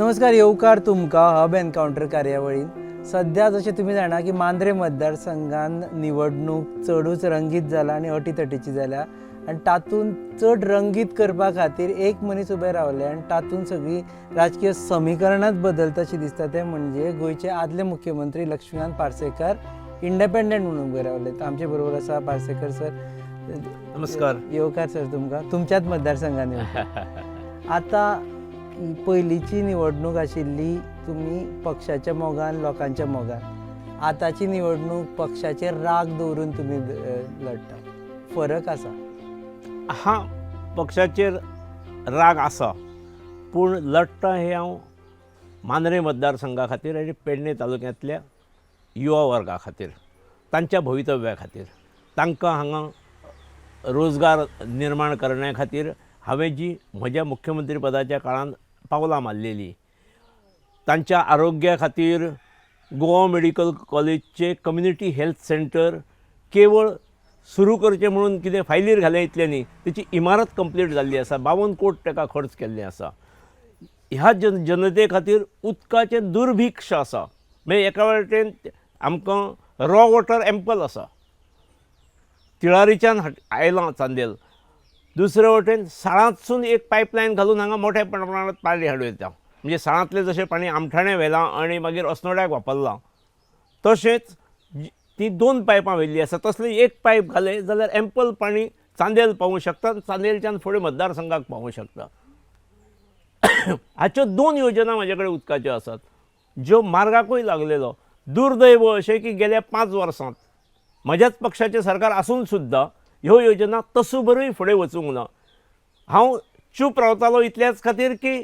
नमस्कार, येवकार तुमका हब एनकाउंटर कार्यावळीन सध्या जशें तुमी जाणा की मांद्रे मतदारसंघान निवडणूक चडूच रंगीत जाला आनी अटीतटीची जाल्या आनी तातूंत चड रंगीत करपा खातीर एक मनीस उबे रावले आनी तातूंत सगळी राजकीय समीकरणांच बदलता अशी दिसता ते म्हणजे गोंयचे आदले मुख्यमंत्री लक्ष्मीकांत पार्सेकर इंडिपेंडंट म्हणून उबे रावले. आमचे बरोबर आसा पार्सेकर सर. नमस्कार. येवकार सर तुमकां तुमच्याच मतदारसंघान. आतां पयलींची निवडणूक आशिल्ली तुमी पक्षाच्या मोगान लोकांच्या मोगान, आतांची निवडणूक पक्षाचेर राग दवरून तुमी लढटा. फरक आसा? हा, पक्षाचेर राग आसा, पूण लढटा हे हांव मांद्रे मतदारसंघा खातीर आनी पेडणे तालुक्यांतल्या युवा वर्गा खातीर, तांच्या भवितव्या खातीर, तांकां हांगा रोजगार निर्माण करण्या खातीर हांवें जी म्हज्या मुख्यमंत्री पदाच्या काळांत पावलां मारलेली, तांच्या आरोग्या खातीर गोवा मेडिकल कॉलेजचे कम्युनिटी हेल्थ सेंटर केवळ सुरू करचें म्हणून कितें फायलीर घाले इतलें न्ही, तेची इमारत कंप्लीट जाल्ली आसा. 52 कोट ताका खर्च केल्लें आसा. ह्या जनते खातीर उदकाचें दुर्भिक्ष आसा. म्हणजे एका वाटेन आमकां रॉ वॉटर एम्पल आसा, तिळारीच्यान आयलां चांदेल. दुसरे वटेन साळांतसून एक पायपलायन घालून हांगा मोठ्या प्रमाणांत पाणी हाडूं येता. म्हणजे साळांतलें जशें पाणी आमठाणे व्हेलां आनी मागीर अस्नोड्याक वापरलां, तशेंच ती 2 पायपां व्हेल्लीं आसा. तसलें एक पायप घाले जाल्यार एम्पल पाणी चांदेल पावूंक शकता, चांदेलच्यान फुडें मतदारसंघाक पावूंक शकता. हाच्यो 2 योजना म्हाजे कडेन उदकाच्यो आसात, ज्यो मार्गाकूय लागलेलो. दुर्दैव अशें की गेल्या 5 वर्सांत म्हज्याच पक्षाचें सरकार आसून सुद्दां ह्यो योजना तसो बरोय फुडें वचूंक ना. हांव चूप रावतालो इतल्याच खातीर की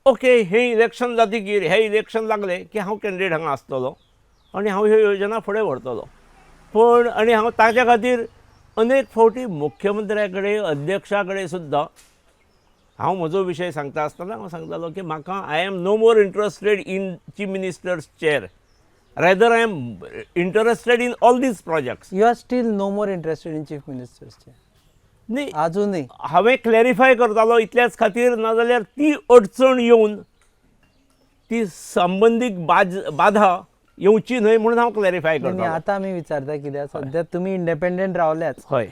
ओके, हें इलेक्शन जातकीर हें इलेक्शन लागलें की हांव कॅन्डिडेट हांगा आसतलो आनी हांव ह्यो योजना फुडें व्हरतलो. पण आनी हांव ताच्या खातीर अनेक फावटी मुख्यमंत्र्या कडेन अध्यक्षा कडेन सुद्दां हांव म्हजो विशय सांगता आसतना हांव सांगतालो की म्हाका I am no more interested in chief minister's chair, rather I am interested in all these projects. You are still no more interested in chief minister's chair? न्ही, अजूनही हांवें क्लॅरिफाय करतालो इतल्याच खातीर, नाजाल्यार ती अडचण येवन ती संबंदीक बाधा येवची न्हय म्हणून हांव क्लॅरिफाय करतालो. आतां आमी विचारता कित्याक सद्या तुमी इंडिपेंडंट रावल्याच. हय,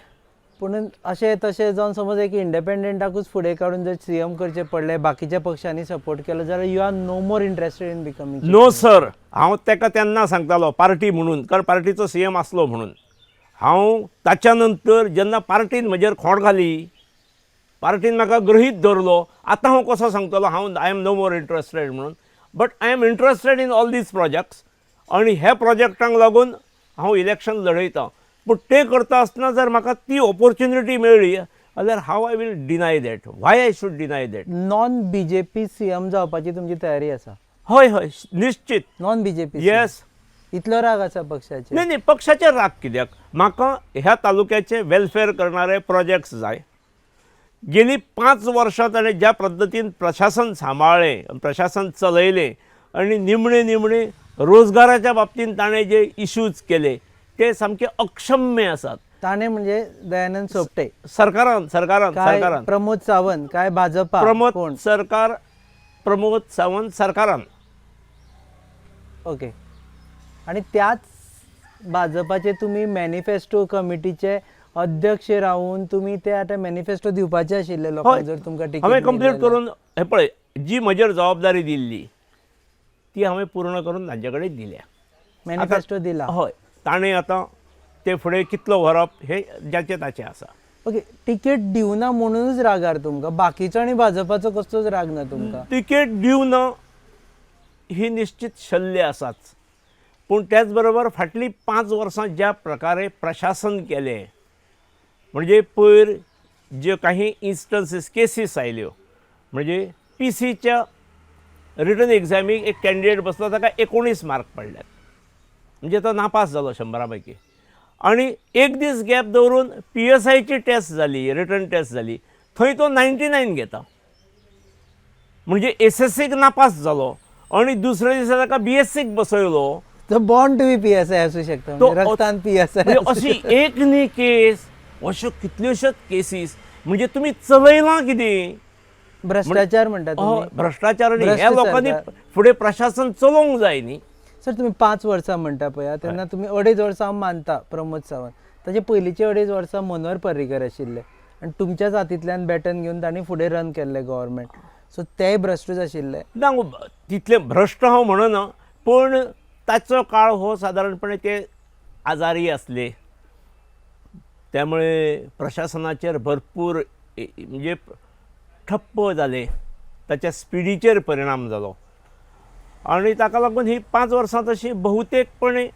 पूण अशें तशें जावन समज एक इंडिपेंडंटाकूच फुडें काडून जर सीएम करचें पडलें, बाकीच्या पक्षांनी सपोर्ट केलो जाल्यार you are no more interested in becoming? No sir. हांव ताका तेन्ना सांगतालो पार्टी म्हणून, कारण पार्टीचो सीएम आसलो म्हणून. हांव ताच्या नंतर जेन्ना पार्टीन म्हजेर खोंट घाली, पार्टीन म्हाका गृहीत धरलो, आतां हांव कसो सांगतलो हांव I am no more interested म्हणून. But I am interested in all these projects आनी ह्या प्रोजेक्टांक लागून हांव इलेक्शन लढयतां. पूण तें करता आसतना जर म्हाका ती ऑपॉर्च्युनिटी मेळ्ळी जाल्यार हाव I will deny that. Why I should deny that? Non BJP CM जावपाची तुमची तयारी आसा? हय हय, निश्चित. Non BJP? येस. इतलो राग आसा पक्षाचे? नाही, पक्षाचे राग कित्याक? म्हाका ह्या तालुक्याचे वेलफेअर करणारे प्रोजेक्ट्स जाय. गेली 5 वर्सां ताणें ज्या पद्दतीन प्रशासन सांबाळ्ळें, प्रशासन चलयलें आनी निमणे रोजगाराच्या बाबतींत ताणें जे इश्यूज केले ते सामके अक्षम्य आसात. ताणें म्हणजे दयानंद सोपटे सरकारान प्रमोद सावंत काय भाजपा? प्रमोद सावंत सरकारान. ओके. आणि त्याच भाजपाचे तुम्ही मॅनिफेस्टो कमिटीचे अध्यक्ष राहून तुम्ही ते आता मॅनिफेस्टो दिवपाचे आशिल्ले लोकांक जर तुमकां टिकेट हांवें कंप्लीट करून हे पळय, जी म्हजेर जबाबदारी दिल्ली ती हांवें पूर्ण करून तांचे कडेन दिल्या. मॅनिफेस्टो दिला? हय. ताणें आतां ते फुडें कितलो व्हरप हे जाचे ताचे आसा. ओके. तिकेट दिवना म्हणूनच रागार तुमकां? बाकीचो आनी भाजपाचो कसलोच राग ना तुमकां? तिकेट दिवना ही निश्चित शल्य आसाच, पूण त्याच बरोबर फाटलीं 5 वर्सां ज्या प्रकारे प्रशासन केलें, म्हणजे पयर ज्यो काही इन्स्टन्सीस केसीस आयल्यो, म्हणजे PCच्या रिटन एग्जामीक एक कॅन्डिडेट बसलो ताका 19 मार्क पडल्यात, म्हणजे तो नापास जालो 100 पैकी. आनी एक दीस गॅप दवरून PSIची टेस्ट जाली, रिटन टेस्ट जाली, थंय तो 99 घेता, म्हणजे SSCक नापास जालो आनी दुसऱ्या दिसा ताका BSCक बसयलो. तो बॉर्न टू बी PSI आसूं शकता, रक्तान PSI. अशी एक न्ही केस, अश्यो कितल्योश्योच केसीस. म्हणजे तुमी चलयलां कितें? भ्रष्टाचार म्हणटा तुम्ही भ्रष्टाचार न्ही, भ्रष्ट ह्या लोकांनी सरकार. फुडें प्रशासन चलोवंक जाय न्ही. सर तुम्ही 5 वर्सां म्हणटा पळय तेन्ना तुम्ही 2.5 वर्सां हांव मानता प्रमोद सावंत, ताचे पयलींचे 2.5 वर्सां मनोहर पर्रीकर आशिल्ले आनी तुमच्याच हातींतल्यान बॅटन घेवन तांणी फुडें रन केल्लें गव्हर्मेंट, सो तेय भ्रश्टूच आशिल्ले. ना तितले भ्रश्ट हांव म्हणना, पूण ताचो काळ हो सादारणपणे ते आजारी आसले, त्यामुळे प्रशासनाचेर भरपूर म्हणजे ठप्प जाले, ताच्या स्पिडीचेर परिणाम जालो आनी ताका लागून ही 5 वर्सां तशी बहुतेकपणे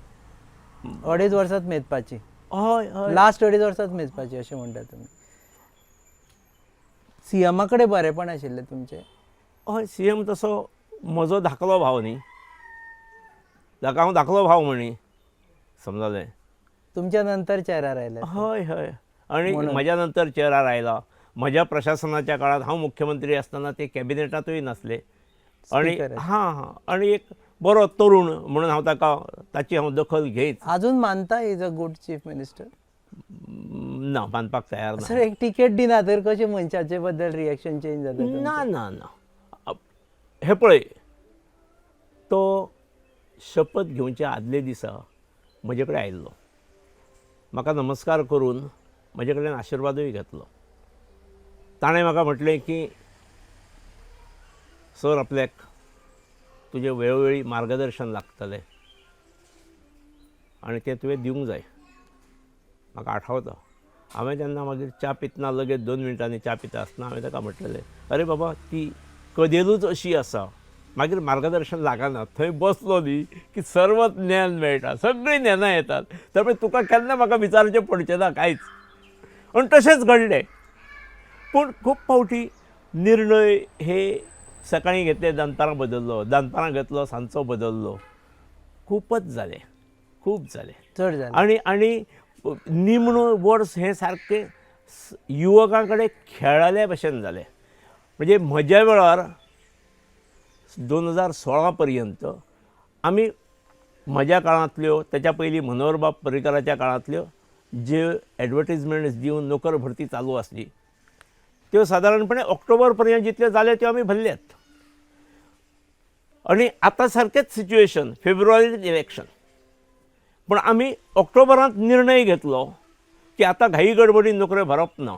2.5 वर्सांत मेजपाची, हय हय लास्ट 2.5 वर्सांत मेजपाची अशें म्हणटा तुमी. सीएमा कडेन बरेपण आशिल्ले तुमचे. हय सीएम तसो म्हजो धाकलो भाव न्ही, जाका हांव धाकलो भाव म्हणी समजलें. तुमच्या नंतर चेरार आयले. हय हय आनी म्हज्या नंतर चेरार आयला. म्हज्या प्रशासनाच्या काळात हांव मुख्यमंत्री आसतना ते कॅबिनेटांतूय नासले आनी Speaker आशिल्ले. हां आनी एक बरो तरूण म्हणून हांव ताची हांव दखल घेयच अजून मानता is a good chief minister. ना मानपाक तयार ना. सर एक टिकेट दिना तर कशें मनशाचे बद्दल रिएक्शन चेंज जाता तुमचें? ना ना ना हे पळय, तो शपथ घेवच्या आदले दिसा म्हजे कडेन आयिल्लो, म्हाका नमस्कार करून म्हजे कडल्यान आशिर्वादूय घेतलो. ताणें म्हाका म्हटलें की सर आपल्याक तुजें वेळोवेळी मार्गदर्शन लागतलें आनी तें तुवें दिवंक जाय. म्हाका आठवता हांवें तेन्ना मागीर च्या पितना लगेच 2 मिनटांनी च्या पिता आसतना हांवें ताका म्हटलेलें, अरे बाबा ती कदेलूच अशी आसा, मागीर मार्गदर्शन लागना, थंय बसलो न्ही की सर्व ज्ञान मेळटा, सगळीं ज्ञानां येतात, त्यामुळे तुका केन्ना म्हाका विचारचें पडचें ना कांयच. आनी तशेंच घडलें. पूण खूब फावटी निर्णय हे सकाळीं घेतले दनपारां बदललो, दनपारां घेतलो सांजचो बदललो, खूबच जालें, खूब जालें. चड जालें. आनी निमणो वर्स हें सारकें युवकां कडेन खेळाल्या भशेन जालें. म्हणजे म्हज्या वेळार 2016 पर्यंत आमी म्हज्या काळांतल्यो, तेच्या पयलीं मनोहर बाब पर्रीकराच्या काळांतल्यो ज्यो एडवर्टिजमेंट्स दिवन नोकर भरती चालू आसली त्यो सादारणपणे ऑक्टोबर पर्यंत जितल्यो जाल्यो त्यो आमी भरल्यात. आनी आतां सारकेंच सिच्युएशन, फेब्रुवारींत इलेक्शन, पूण आमी ऑक्टोबरांत निर्णय घेतलो की आतां घाई गडबडीन नोकऱ्यो भरप ना,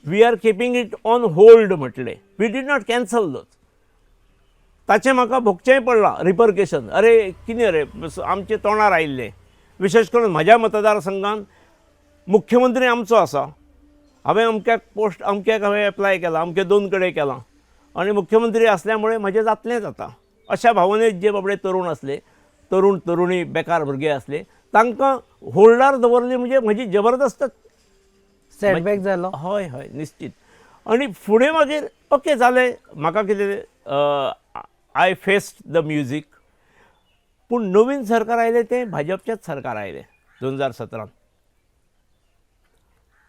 we are keeping it on hold म्हटलें. We did not cancel those. ताचें म्हाका भोगचेंय पडलां रिपरकेशन. अरे कितें रे आमचे तोंडार आयिल्लें. विशेश करून म्हज्या मतदारसंघांत मुख्यमंत्री आमचो आसा, हांवें अमक्याक पोस्ट अमक्याक हांवें एप्लाय केला, अमके 2 कडेन केलां आनी मुख्यमंत्री आसल्यामुळे म्हजें जातलेंच आतां. अशा भावनेत जे बाबडे तरूण आसले, तरूण तरुणी बेकार भुरगे आसले, तांकां होल्डार दवरली म्हणजे म्हजी जबरदस्त सेटबॅक जालो. हय हय निश्चित. आनी फुडें मागीर ओके जालें, म्हाका कितें आय फेस्ड द म्युजीक. पूण नवीन सरकार आयलें तें भाजपचेंच सरकार आयलें 2017.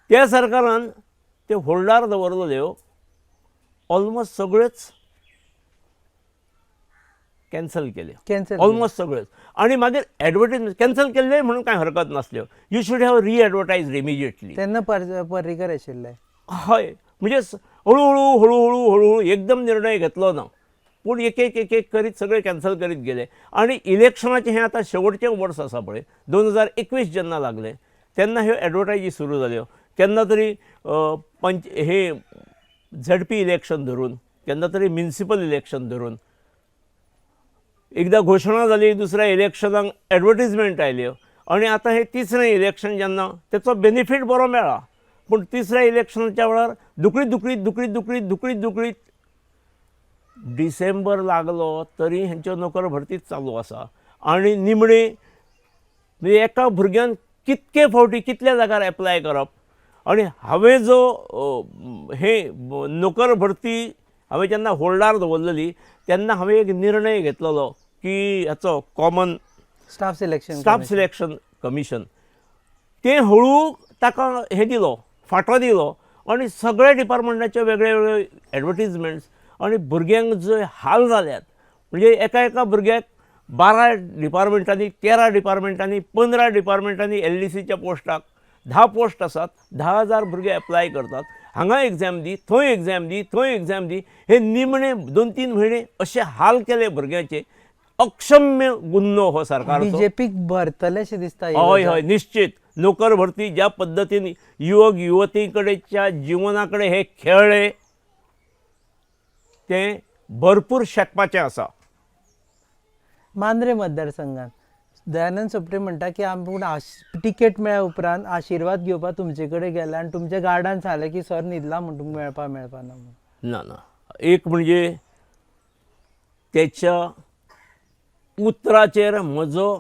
त्या सरकारान ते होल्डार दवरलेल्यो ऑलमोस्ट सगळ्योच कॅन्सल केल्यो, कॅन्सल ऑलमोस्ट सगळ्योच. आनी मागीर एडवर्टीजमेंट कॅन्सल केल्ले म्हणून कांय हरकत नासल्यो. You should have readvertised immediately. तेन्ना पर्रीकर आशिल्ले. हय म्हणजे हळू हळू एकदम निर्णय घेतलो ना, पूण एक एक करीत सगळे कॅन्सल करीत गेले. आनी इलेक्शनाचें हें आतां शेवटचें वर्स आसा पळय, 2021 जेन्ना लागलें तेन्ना ह्यो एडवर्टायजी सुरू जाल्यो. केन्ना तरी हे झडपी इलेक्शन धरून, केन्ना तरी म्युनिसिपल इलेक्शन धरून, एकदां घोशणा जाली, दुसऱ्या इलेक्शनाक एडवर्टिजमेंट आयल्यो आनी आतां हें तिसरें इलेक्शन जेन्ना तेचो बेनिफीट बरो मेळ्ळा. पूण तिसऱ्या इलेक्शनाच्या वेळार दुकळीत डिसेंबर लागलो तरी हेंच्यो नोकर भरतीच चालू आसा. आनी निमणे म्हणजे एका भुरग्यान कितके फावटी कितल्या जाग्यार एप्लाय करप. आनी हांवें जो हे नोकर भरती हांवें जेन्ना होल्डार दवरलेली तेन्ना हांवें एक निर्णय घेतलेलो की हाचो कॉमन स्टाफ सिलेक्शन कमिशन तें हळू ताका हे दिलो, फाटो दिलो आनी सगळ्या डिपार्टमेंटाचे वेगळे वेगळे एडवर्टिजमेंट्स आनी भुरग्यांक जे हाल जाल्यात. म्हणजे एका भुरग्याक 12 डिपार्टमेंटांनी, 13 डिपार्टमेंटांनी, 15 डिपार्टमेंटांनी LDCच्या पोस्टाक 10 पोस्ट आसात, 10,000 भुरगे एप्लाय करतात हांगा एग्जाम दी, थंय एग्जाम दी, थंय एग्जाम दी, हे निमणे 2-3 म्हयने असे हाल केले भुरग्यांचे. अक्षम्य गुन्हो हो सरकारचो. बीजेपीक भरतलेशें दिसता ही हय गजाल. हय निश्चित. नोकर भरती ज्या पद्दतीन युवक युवती कडेच्या जिवनाकडे हे खेळ्ळे ते भरपूर शेकपाचें आसा. मांद्रे मतदारसंघात दयानंद सोपटे म्हणटा की आमकां तिकेट मेळ्ळ्या उपरांत आशिर्वाद घेवपाक तुमचे कडेन गेला आनी तुमच्या गार्डान सांगलें की सर न्हिदला म्हण तुमकां मेळपाना म्हणून. ना ना, एक म्हणजे त्याच्या उतराचेर म्हजो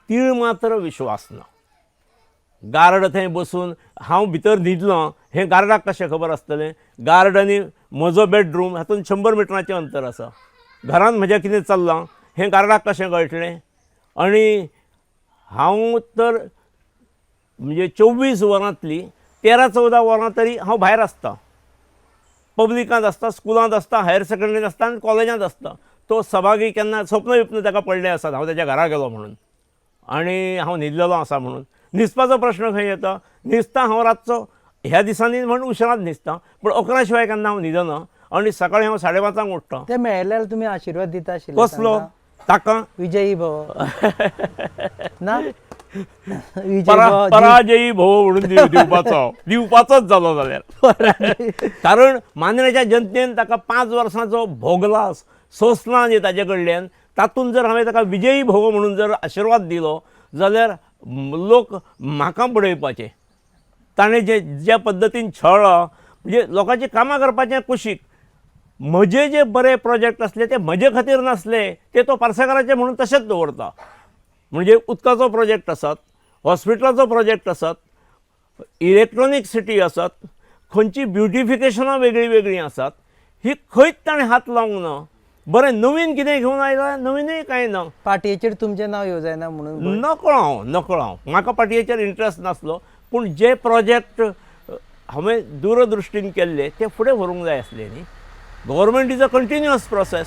तीळ मात्र विश्वास ना. गार्ड थंय बसून हांव भितर न्हिदलो हें गार्डाक कशें खबर आसतलें. गार्ड आनी म्हजो बेडरूम हातूंत 100 मिटराचें अंतर आसा. घरांत म्हज्या कितें चल्लां हें गार्डाक कशें कळटलें. आनी हांव तर म्हणजे 24 वरांतली 13-14 वरां तरी हांव भायर आसता. पब्लिकांत आसता, स्कुलांत आसता, हायर सेकंडरींत आसता आनी कॉलेजांत आसता. तो सभागी केन्ना स्वप्न विप्न ताका पडलें आसात हांव ताच्या घरा गेलो म्हणून आनी हांव न्हिदलेलो आसा म्हणून. न्हिदपाचो प्रश्न खंय येता. न्हिदता हांव रातचो ह्या दिसांनी म्हण उशरांत न्हिदता, पूण 11 शिवाय केन्ना हांव न्हिदना. आनी सकाळीं हांव 5:30 उठ्ठा. ते मेळ्ळ्यार तुमी आशिर्वाद दिता आशिल्ले कसलो ताका विजयी भव ना विजयी भव पराजयी भोव म्हणून दिवपाचोच जालो जाल्यार. कारण मांद्रेच्या जनतेन ताका 5 वर्सांचो भोगला सोंसला न्ही ताजे कडल्यान. तातूंत जर हांवें ताका विजयी भोव म्हणून जर आशिर्वाद दिलो जाल्यार लोक म्हाका बडयपाचे. ताणें ज्या पद्दतीन छळ्ळो म्हणजे लोकांची कामां करपाचें कुशीक. म्हजे जे बरे प्रोजेक्ट आसले ते म्हजे खातीर नासले, ते तो पार्सेकाराचे म्हणून तशेंच दवरता. म्हणजे उदकाचो प्रोजेक्ट आसात, हॉस्पिटलाचो प्रोजेक्ट आसात, इलेक्ट्रॉनीक सिटी आसात, खंयची ब्युटिफिकेशनां वेगळीं वेगळीं आसात. ही खंयच ताणें हात लावंक ना. बरें नवीन कितें घेवन आयला नवीनय कांय ना. पाटयेचेर तुमचें नांव येवं जायना म्हणून नकळो म्हाका पाटयेचेर इंट्रस्ट नासलो. पूण जे प्रोजेक्ट हांवें दूरदृश्टीन केल्ले ते फुडें व्हरूंक जाय आसले न्ही. Government is a continuous process.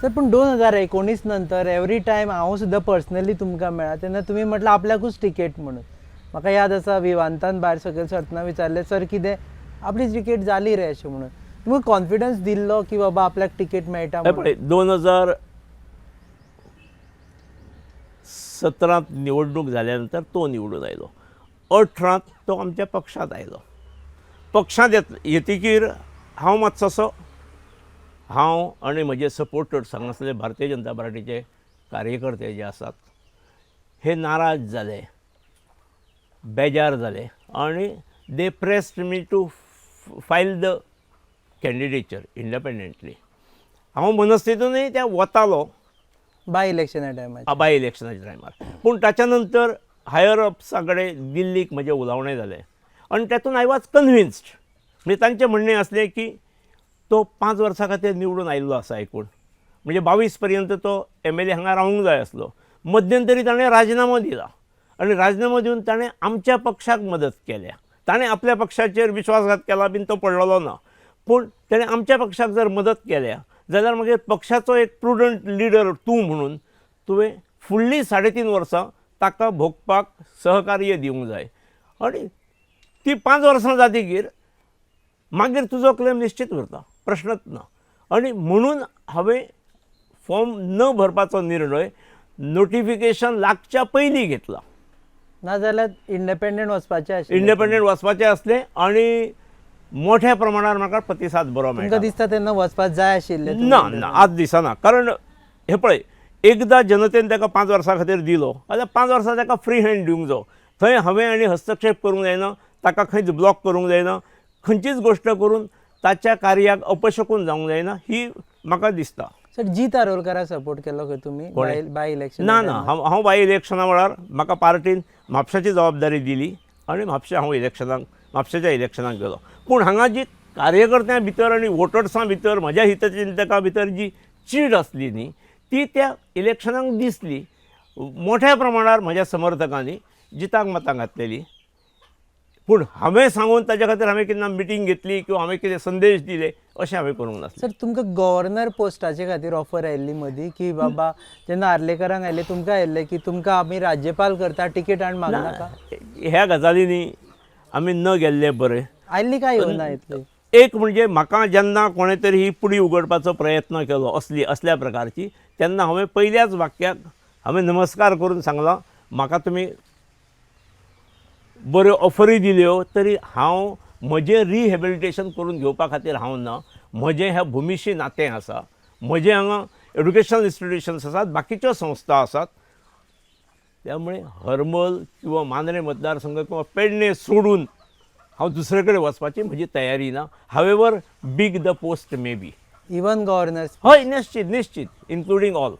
Sir पूण 2019 नंतर एवरी टायम हांव सुद्दां पर्सनली तुमकां मेळ्ळा तेन्ना तुमी म्हटलं आपल्याकूच टिकेट म्हणून. म्हाका याद आसा विमानतान भायर सकयल सरतना विचारलें सर कितें आपली टिकेट जाली रे अशें म्हणून. तुमकां कॉन्फिडन्स दिल्लो की बाबा आपल्याक टिकेट मेळटा म्हणून? पळय 2017 निवडणूक जाल्या नंतर तो निवडून आयलो. 18 तो आमच्या पक्षांत आयलो. पक्षांत येतकीर हांव मातसोसो हांव आनी म्हजे सपोर्टर्स हांगासले भारतीय जनता पार्टीचे कार्यकर्ते जे आसात हे नाराज जाले, बेजार जाले आनी they pressed me to file the candidature independently. हांव मनस्थितीनूय त्या वतालो बाय इलेक्शना टायमार बाय इलेक्शनाच्या टायमार. पूण ताच्या नंतर हायर अप्सा कडेन दिल्लीक म्हजें उलोवणें जालें आनी तातूंत आय वॉज कन्विन्स्ड. म्हणजे तांचें म्हणणें असलें की तो 5 वर्सां खातीर निवडून आयिल्लो आसा एकूण. म्हणजे 22 पर्यंत तो MLA हांगा रावूंक जाय आसलो. मध्यंतरी ताणें राजिनामो दिला आनी राजिनामो दिवन ताणें आमच्या पक्षाक मदत केल्या. ताणें आपल्या पक्षाचेर विश्वासघात केला बीन तो पडलेलो ना. पूण ताणें आमच्या पक्षाक जर मदत केल्या जाल्यार मागीर पक्षाचो एक प्रुडंट लिडर तूं म्हणून तुवें फुडलीं 3.5 वर्सां ताका भोगपाक सहकार्य दिवंक जाय. आनी ती 5 वर्सां जातकीर मागीर तुजो क्लेम निश्चित उरता, प्रश्नच ना. आनी म्हणून हांवें फॉर्म न भरपाचो निर्णय नोटिफिकेशन लागच्या पयलीं घेतला. नाजाल्यार इंडिपेंडंट वचपाचें आशिल्लें. इंडिपेंडंट वचपाचें आसलें आनी मोठ्या प्रमाणार म्हाका प्रतिसाद बरो तुमकां मेळटा. दिसता तेन्ना वचपाक जाय आशिल्लें? ना ना आज दिसना. कारण हे पळय एकदां जनतेन ताका 5 वर्सां खातीर दिलो जाल्यार 5 वर्सां ताका फ्री हँड दिवंक जाय. थंय हांवें आनी हस्तक्षेप करूंक जायना, ताका खंयच ब्लॉक करूंक जायना, खंयचीच गोश्ट करून ताच्या कार्याक अपशकून जावंक जायना ही म्हाका दिसता. सर जीत आरोलकाराक सपोर्ट केलो खंय तुमी बाय इलेक्शन? ना ना हांव बाय इलेक्शना वेळार म्हाका पार्टीन म्हापशाची जबाबदारी दिली आनी म्हापशा हांव म्हापशाच्या इलेक्शनाक गेलो. पूण हांगा जी कार्यकर्त्यां भितर आनी वोटर्सां भितर म्हज्या हितचिंतकां भितर जी चीड आसली न्ही ती त्या इलेक्शनाक दिसली. मोठ्या प्रमाणार म्हज्या समर्थकांनी जिताक मतां घातलेली. पूण हांवें सांगून ताच्या खातीर हांवें केन्ना मिटींग घेतली किंवा हांवें कितें संदेश दिले अशें हांवें करूंक नासलें. सर तुमकां गव्हर्नर पोस्टाचे खातीर ऑफर आयिल्ली मदीं की बाबा जेन्ना आर्लेकरांक आयले तुमकां आयिल्लें की तुमकां आमी राज्यपाल करता टिकेट आनी मागनाका? ह्या गजालींनी आमी न गेल्ले बरें. आयल्ली काय येवना इतली. एक म्हणजे म्हाका जेन्ना कोणें तरी ही पुडी उगडपाचो प्रयत्न केलो असल्या प्रकारची, तेन्ना हांवें पयल्याच वाक्याक हांवें नमस्कार करून सांगलो, म्हाका तुमी बऱ्यो ऑफरी दिल्यो तरी हांव म्हजें रिहॅबिलिटेशन करून घेवपा खातीर हांव ना. म्हजें ह्या भुमीशी नातें आसा, म्हजें हांगा एड्युकेशनल इन्स्टिट्यूशन्स आसात, बाकीच्यो संस्था आसात. त्यामुळे हरमल किंवा मांद्रे मतदारसंघ किंवा पेडणे सोडून हांव दुसरे कडेन वचपाची म्हजी तयारी ना. However big the post may be. Even governor. हय, निश्चित इन्क्लुडींग ऑल.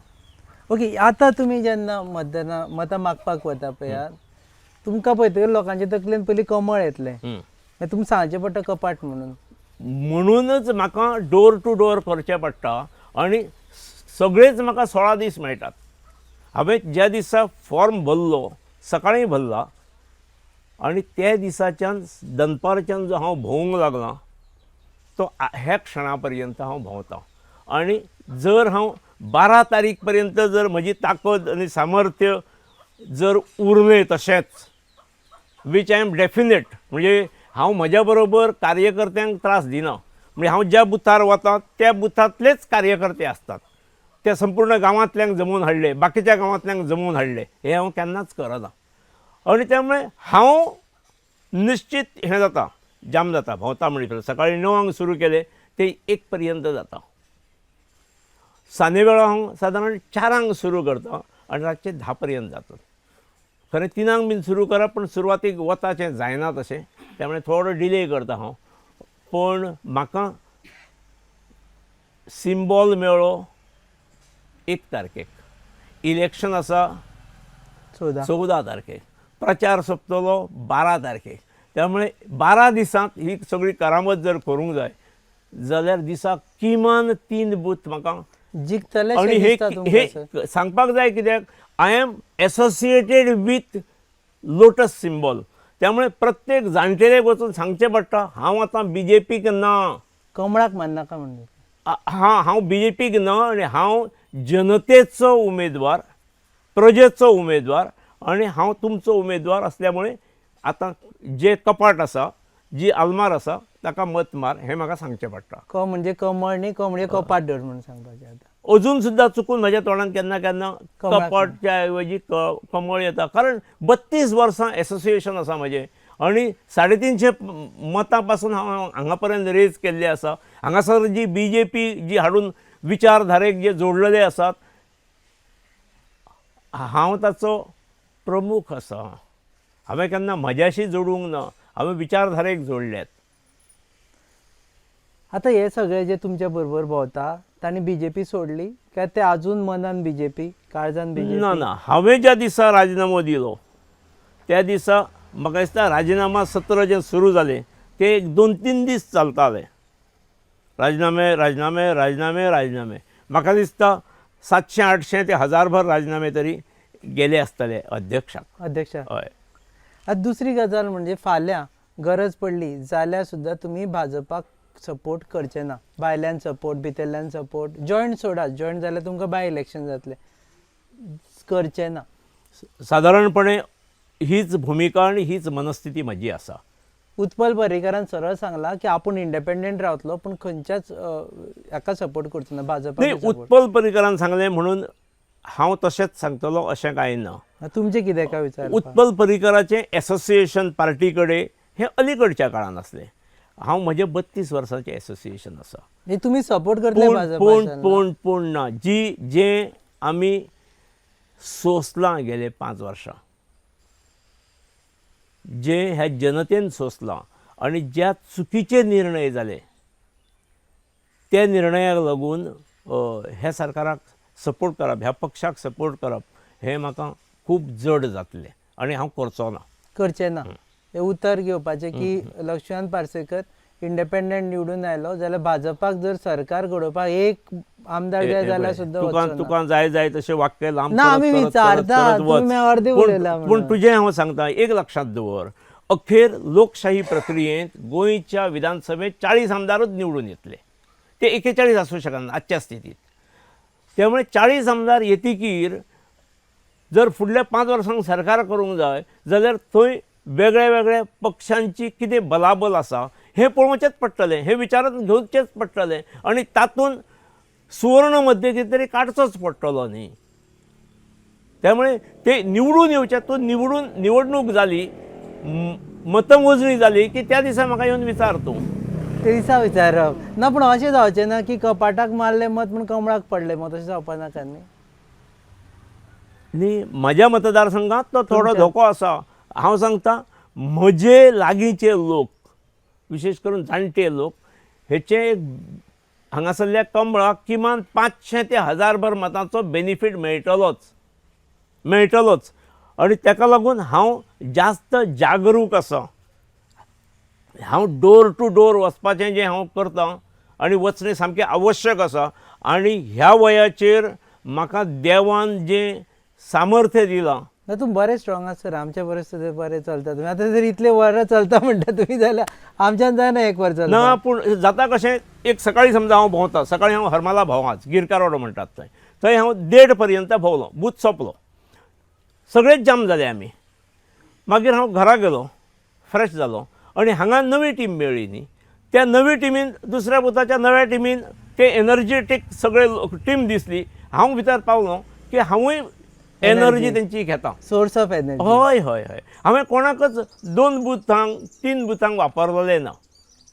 ओके, आतां तुमी जेन्ना मतां मागपाक वता पळयात, तुमकां पळयतकीर लोकांचे तकलेन पयलीं कमळ येतलें. मागीर तुमकां सांगचें पडटा कपाट म्हणून. म्हणूनच म्हाका डोर टू डोर करचें पडटा आणि सगळेच म्हाका 16 दीस मेळटात. हांवें ज्या दिसा फॉर्म भरलो, सकाळीं भरला आणि त्या दिसाच्यान दनपारच्यान जो हांव भोवंक लागला तो ह्या क्षणा पर्यंत हांव भोंवतां. आणि जर हांव 12 तारीख पर्यंत जर म्हजी ताकद आनी सामर्थ्य जर उरलें तशेंच, वीच आय एम डेफिनेट, म्हणजे हांव म्हज्या बरोबर कार्यकर्त्यांक त्रास दिना. म्हणजे हांव ज्या बुथार वता त्या बुथांतलेच कार्यकर्ते आसतात, त्या संपूर्ण गांवांतल्यांक जमोवन हाडले, बाकीच्या गांवांतल्यांक जमोवन हाडले, हे हांव केन्नाच करना. आणि त्यामुळे हांव निश्चित हें जाता, जाम जाता भोंवता म्हणटकीर. सकाळीं 9 सुरू केले ते 1 पर्यंत जाता. सांजे वेळा हांव सादारण 4 सुरू करता आनी रातचे 10 पर्यंत जाता. खरें 3 बीन सुरू करप, पण सुरवातीक वताचें जायना तशें, त्यामुळे थोडो डिले करता हांव. पण म्हाका सिम्बॉल मेळ्ळो 1 तारखेक, इलेक्शन आसा 14 तारखेक, प्रचार सोंपतलो 12 तारखेक. त्यामुळे 12 दिसांत ही सगळी करामत जर करूंक जाय जाल्यार दिसाक किमान 3 बूथ म्हाका जिखतले. आणि हे सांगपाक जाय कित्याक I am associated with lotus symbol. त्यामुळे प्रत्येक जाणटेल्याक वचून सांगचें पडटा हांव आतां BJPक ना, कमळाक माननाका म्हणून. हांव BJPक ना आनी हांव जनतेचो उमेदवार, प्रजेचो उमेदवार, आणि हांव तुमचो उमेदवार असल्यामुळे आतां जे कपाट आसा, जी आलमार आसा ताका मत मार, हें म्हाका सांगचें पडटा. म्हणजे कमळ न्ही, कमळे कपाट धर म्हणून सांगपाचें. आतां अजून सुद्दां चुकून म्हज्या तोंडान केन्ना केन्ना कपाटच्या ऐवजी कमळ येता. कारण 32 वर्सां एसोसिएशन आसा म्हजें आणि 350 मतां पासून हांव हांगा पर्यंत रेज केल्ले आसा. हांगासर जी BJP जी हाडून विचारधारेक जे जोडलेले आसात, हांव ताचो प्रमुख आसा. हांवें केन्ना म्हज्याशी जोडूंक ना, हांवें विचारधारेक जोडल्यात. आतां हे सगळे जे तुमच्या बरोबर भोंवता तांणी BJP सोडली काय ते अजून मनान BJP, काळजान BJP? ना, हांवें ज्या दिसा राजिनामो दिलो त्या दिसा म्हाका दिसता राजिनामा सत्र जे सुरू जालें ते 2-3 दीस चलताले. राजिनामे. म्हाका दिसता 700-800 ते 1000 भर राजिनामे तरी गेले आसतले अध्यक्षाक. हय. आतां दुसरी गजाल म्हणजे फाल्यां गरज पडली जाल्यार सुद्दां तुमी भाजपाक सपोर्ट करचे ना. भायल्यान सपोर्ट, भितरल्यान सपोर्ट, जॉयंट सोडात, जॉयंट जाल्यार तुमकां बाय इलेक्शन जातलें, करचे ना. सादारणपणे हीच भुमिका आणि हीच मनस्थिती म्हजी आसा. उत्पल पर्रीकरान सरळ सांगला की आपूण इंडिपेंडंट रावतलो, पण खंयच्याच हाका सपोर्ट करचो ना, भाजपाक. उत्पल पर्रीकरान सांगलें म्हणून हांव तशेंच सांगतलो अशें कांय ना. तुमचे कितें काय विचार? उत्पल पर्रीकराचें एसोसिएशन पार्टी कडेन हें अलीकडच्या काळान असलें. हांव म्हजें 32 वर्सांचें एसोसिएशन आसा. तुमी सपोर्ट करतले भाजपाक? पूण ना. जें आमी सोंसलां गेले 5 वर्सां, जें ह्या जनतेन सोंसलां आनी ज्या चुकीचे निर्णय जाले त्या निर्णयाक लागून ह्या सरकाराक सपोर्ट करप, ह्या पक्षाक सपोर्ट करप हें म्हाका खूब जड जातलें आनी हांव करचो ना. करचें ना हें उतर घेवपाचें की लक्ष्मण पार्सेकर इंडिपेंडंट निवडून आयलो जाल्यार भाजपाक जर सरकार घडोवपाक एक आमदार जाय जाल्यार सुद्दां तुका जाय तशें वाक्य लांब ना. आमी विचारता, तुमी अर्दे उलयला. पूण तुजें हांव सांगता, एक लक्षात दवर, अखेर लोकशाही प्रक्रियेंत गोंयच्या विधानसभेत 40 आमदारच निवडून येतले. ते 41 आसूं शकना आजच्या स्थितीत. त्यामुळे 40 आमदार येतकीर जर फुडल्या 5 वर्सांक सरकार करूंक जाय जाल्यार थंय वेगळ्या वेगळ्या पक्षांची कितें बलाबल आसा हें पळोवचेंच पडटलें, हें विचारांत घेवचेंच पडटलें आनी तातूंत सुवर्ण मध्य कितें तरी काडचोच पडटलो न्ही. त्यामुळे ते निवडून येवचे, तो निवडणूक जाली, मतमोजणी जाली की त्या दिसा म्हाका येवन विचार तूं. ते दिसा विचारप ना, पूण अशें जावचें ना की कपाटाक मारले मत म्हूण कमळाक पडले मत, अशें जावपा नाका न्ही. न्ही, म्हज्या मतदारसंघात तो थोडो तुमच्या? धोको आसा. हांव सांगता, म्हजे लागींचे लोक, विशेश करून जाणटे लोक, हेचे हांगासरल्या कमळाक किमान 500 ते 1000 भर मतांचो बेनिफीट मेळटलोच आनी ताका लागून हांव जास्त जागरूक आसा. हांव डोर टू डोर वचपाचें जें हांव करतां आनी वचणें सामकें आवश्यक आसा. आनी ह्या वयाचेर म्हाका देवान जें सामर्थ्य दिलां, ना तूं बरें स्ट्रॉंग आसा सर. आमच्या परिस्थिती बरें चलता तुमी आतां जर इतले वरां चलता म्हणटा तुमी जाल्यार आमच्यान जायना एक वर चलता. ना पूण जाता कशें, एक सकाळीं समजा हांव भोंवता, सकाळीं हांव हरमला भोंवाच, गिरकारोड म्हणटात थंय हांव 1:30 पर्यंत भोंवलो, बूथ सोंपलो, सगळेच जाम जाले आमी. मागीर हांव घरा गेलो, फ्रेश जालो आनी हांगा नवी टीम मेळ्ळी न्ही. त्या नवी टीमीन, दुसऱ्या बुथाच्या नव्या टीमीन ते एनर्जेटीक सगळे टीम दिसली. हांव भितर पावलो की हांवूय एनर्जी तेंची घेता. Source of energy. हय हय हय. हांवें कोणाकच 2 बुथांक 3 बुथांक वापरलेलें ना.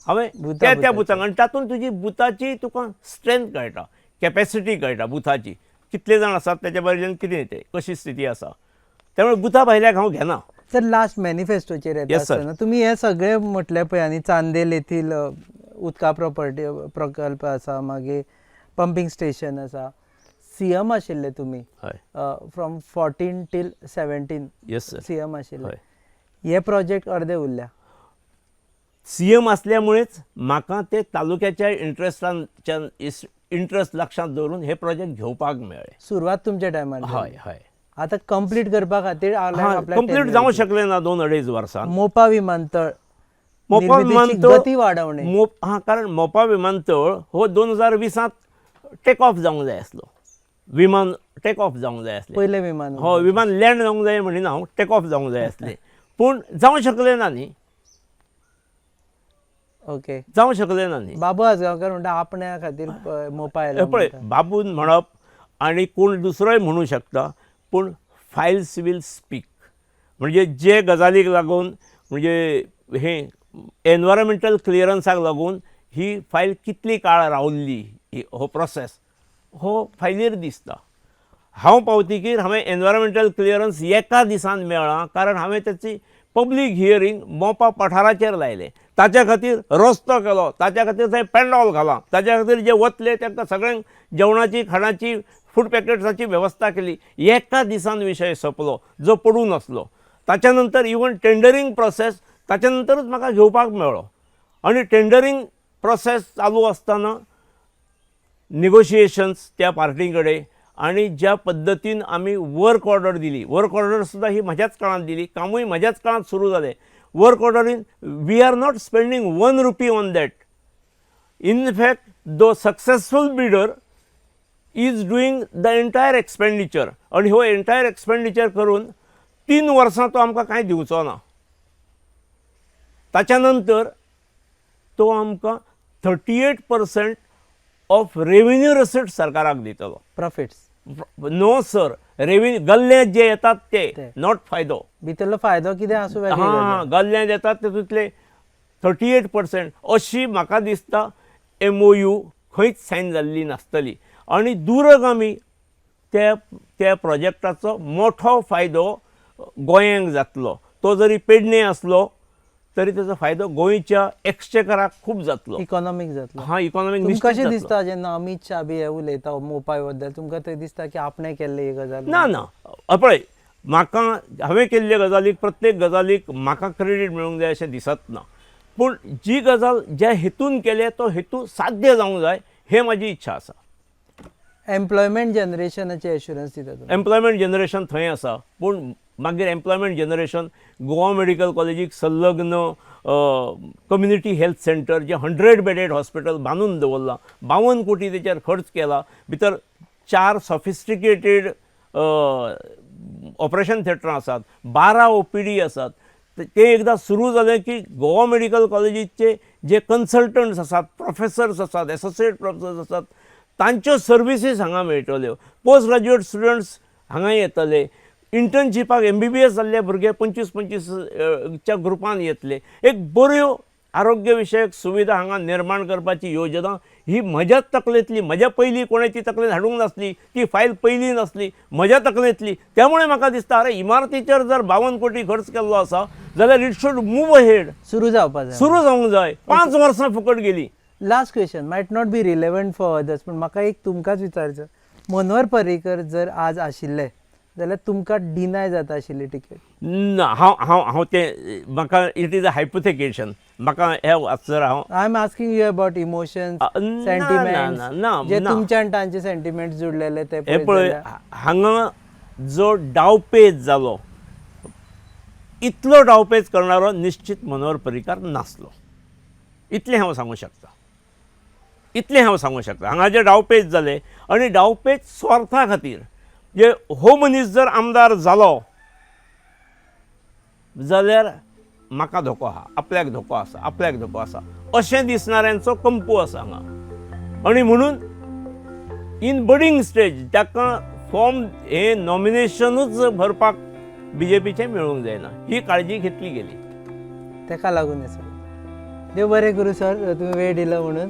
हांवें त्या बुथांक, आनी तातूंत तुजी बुथाची तुका स्ट्रेंथ कळटा, कॅपॅसिटी कळटा बुथाची, कितले जाण आसात, त्याच्या बरेच्यान कितें तें कशी स्थिती आसा. त्यामुळे बुथा भायल्याक हांव घेना. तर लास्ट मॅनिफेस्टोचेर येता Yes, sir. आसतना तुमी हे सगळे म्हटले पळय, आनी चांदेल येथील उदका प्रकल्प आसा, मागीर पंपिंग स्टेशन आसा, सीएम आशिल्ले तुमी हय. From 14 till 17 yes sir. CM आशिल्ले. हय. हे प्रोजेक्ट अर्दे उरल्या. सीएम असल्यामुळेच म्हाका ते तालुक्याच्या इंट्रस्ट लक्षांत दवरून हे प्रोजेक्ट घेवपाक मेळ्ळे. सुरवात तुमच्या टायमार. हय हय. आतां कंप्लीट करपा खातीर कंप्लीट जावंक शकलें ना 2-2.5 वर्सांत. मोपा विमानतळ मोपा निर्मितीची विमानतळ गती वाडवणे. कारण मोपा विमानतळ हो 2020त टेक ऑफ जावंक जाय आसलो. विमान टेक ऑफ जावंक जाय आसलें. पयले विमान. हो, विमान लँड जावंक जाय म्हणिना हांव, टेक ऑफ जावंक जाय आसलें. पूण जावंक शकलें ना न्ही. ओके. जावंक शकलें ना न्ही. बाबू आजगांवकर म्हणटा आपण्या खातीर मोपा आयलो पळय, म्हणटा. बाबून म्हणप आनी कोण दुसरोय म्हणू शकता, पूण फायल्स वील स्पीक. म्हणजे जे गजालीक लागून, म्हणजे हे एनवायरमेंटल क्लियरन्साक लागून ही फायल कितली काळ रावल्ली, हो प्रोसेस हो फायलीर दिसता. हांव पावतकीर हांवें एनवायरमेंटल क्लियरन्स एका दिसान मेळ्ळां, कारण हांवें त्याची पब्लीक हियरींग मोपा पठाराचेर लायलें. ताच्या खातीर रस्तो केलो, ताच्या खातीर थंय पेंडॉल घालां, ताच्या खातीर जे वतले तांकां सगळ्यांक जेवणाची, खाणाची, फूड पॅकेट्साची वेवस्था केली. एका दिसान विशय सोंपलो, जो पडून आसलो. ताच्या नंतर इवन टेंडरींग प्रोसेस ताच्या नंतरच म्हाका घेवपाक मेळ्ळो. आनी टेंडरींग प्रोसेस चालू आसतना निगोशिएशन्स त्या पार्टी कडेन, आनी ज्या पद्दतीन आमी वर्क ऑर्डर दिली, वर्क ऑर्डर सुद्दां ही म्हज्याच काळांत दिली, कामूय म्हज्याच काळांत सुरू जालें. वर्क ऑर्डरीन we are not spending 1 rupee on that. In fact the successful bidder is doing the entire expenditure, आनी हो एंटायर एक्सपेंडिचर करून 3 वर्सां तो आमकां कांय दिवचो ना. ताच्या नंतर तो आमकां 38% ऑफ रेव्हेन्यू रिसीट सरकाराक दितलो. प्रॉफिट्स. नो सर, रेव्हेन्यू गल्ले जे येतात ते, नॉट फायदो. भितरलो फायदो कितें आसूं वेगळी हां, गल्ले येतात तेतूंतले 38%. अशी म्हाका दिसता MOU खंयच सायन जाल्ली नासतली. आनी दूरगामी त्या प्रोजेक्टाचो मोठो फायदो गोंयांक जातलो. तो जरी पेडणे आसलो तरी त्याचो फायदो गोंयच्या एक्सचेकराक खूब जातलो. इकॉनॉमीक जातलो. हां, इकॉनॉमीक तुमकां कशें दिसता जेन्ना अमित शाह बी हे उलयता मोपाय बद्दल, तुमकां थंय दिसता की आपणें केल्ली ही गजाल? ना. पळय, म्हाका हांवें केल्ले गजालीक, प्रत्येक गजालीक म्हाका क्रेडीट मेळूंक जाय अशें दिसत ना. पूण जी गजाल ज्या हेतून केले तो हेतू साध्य जावंक जाय, हे म्हाजी इच्छा आसा. एम्प्लॉयमेंट जनरेशनाचे एश्युरन्स दिता तुमी? एम्प्लॉयमेंट जनरेशन थंय आसा, पूण मागीर एम्प्लॉयमेंट जनरेशन गोवा मेडिकल कॉलेजीक संलग्न कम्युनिटी हेल्थ सेंटर, जे 100 बेडेड हॉस्पिटल बांदून दवरलां. 52 कोटी तेचेर खर्च केला. भितर 4 सॉफिस्टिकेटेड ऑपरेशन थिएटरां आसात, 12 OPD आसात. ते एकदा सुरू जालें की गोवा मेडिकल कॉलेजीचे जे कन्सल्टंट्स आसात, प्रोफेसर्स आसात, एसोसिएट प्रोफेसर्स आसात, तांच्यो सर्विसीस हांगा मेळटल्यो. पोस्ट ग्रॅज्युएट स्टुडंट्स हांगा येतले. इंटर्नशिपाक MBBS जाल्ले भुरगे 25-25च्या ग्रुपान येतले. एक बऱ्यो आरोग्य विशयक सुविधा हांगा निर्माण करपाची योजना ही म्हज्याच तकलेंतली, म्हज्या पयलीं कोणाची तकलेंत हाडूंक नासली, ती फायल पयलीं नासली, म्हज्या तकलेंतली. त्यामुळे म्हाका दिसता अरे इमारतीचेर जर 52 कोटी खर्च केल्लो आसा जाल्यार इट शूड मूव अहेड, सुरू जावपा जाय. सुरू जावंक जाय. 5 वर्सां फुकट गेली. Last question might not be relevant for others, पण म्हाका एक तुमकांच विचारचो. मनोहर पर्रीकर जर आज आशिल्ले जाल्यार तुमकां डिनाय जाता आशिल्ली टिकेट? ना, हांव ते म्हाका इट इज अ हायपोथेकेशन. म्हाका हे जर हांव I am asking you about emotions, sentiments, जे तुमच्या आनी तांचे सेंटिमेंट्स जुडलेले ते हे पळय. हांगा जो डावपेच जालो, इतलो डावपेच करणारो निश्चित मनोहर पर्रीकार नासलो. इतलें हांव सांगूं शकता. हांगा जे डावपेच जाले आनी डावपेच स्वार्था खातीर, जे हो मनीस जर आमदार जालो जाल्यार म्हाका धोको आहा, आपल्याक धोको आसा अशें दिसणाऱ्यांचो कंपू आसा हांगा. आनी म्हणून इन बडिंग स्टेज ताका फॉर्म हे नॉमिनेशनूच भरपाक BJPचें मेळूंक जायना, ही काळजी घेतली गेली. ताका लागून सर. देव बरें करूं सर, तुम्ही वेळ दिलो म्हणून.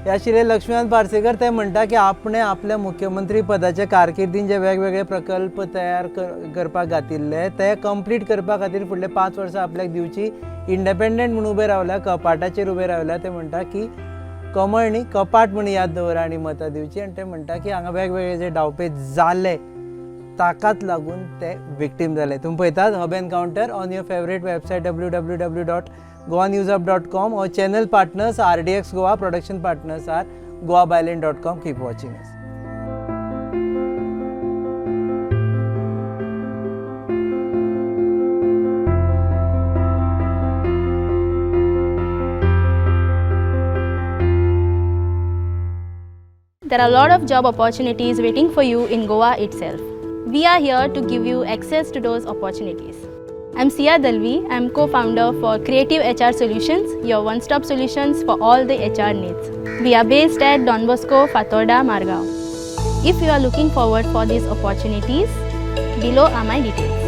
हे आशिल्ले लक्ष्मीकांत पार्सेकर. ते म्हणटा की आपणे आपल्या मुख्यमंत्री पदाच्या कारकिर्दीन जे वेगवेगळे प्रकल्प तयार करपाक घातिल्ले ते कंप्लीट करपा खातीर फुडले 5 वर्सां आपल्याक दिवची. इंडिपेंडंट म्हणून उबे रावल्या, कपाटाचेर उबे रावल्या. ते म्हणटा की कमळ न्ही कपाट म्हणून याद दवरा आनी मतां दिवची. आनी ते म्हणटा की हांगा वेगवेगळे जे डावपेच जाले ताकाच लागून ते विक्टीम जाले. तुम्ही पळयतात hub encounter on your favourite website www.goanewsup.com. Our channel partners RDX Goa, production partners are goabyland.com. Keep watching us. There are a lot of job opportunities waiting for you in Goa itself. We are here to give you access to those opportunities. I'm Sia Dalvi. I'm co-founder for Creative HR Solutions, your one-stop solutions for all the HR needs. We are based at Don Bosco, Fatorda, Margao. If you are looking forward for these opportunities, below are my details.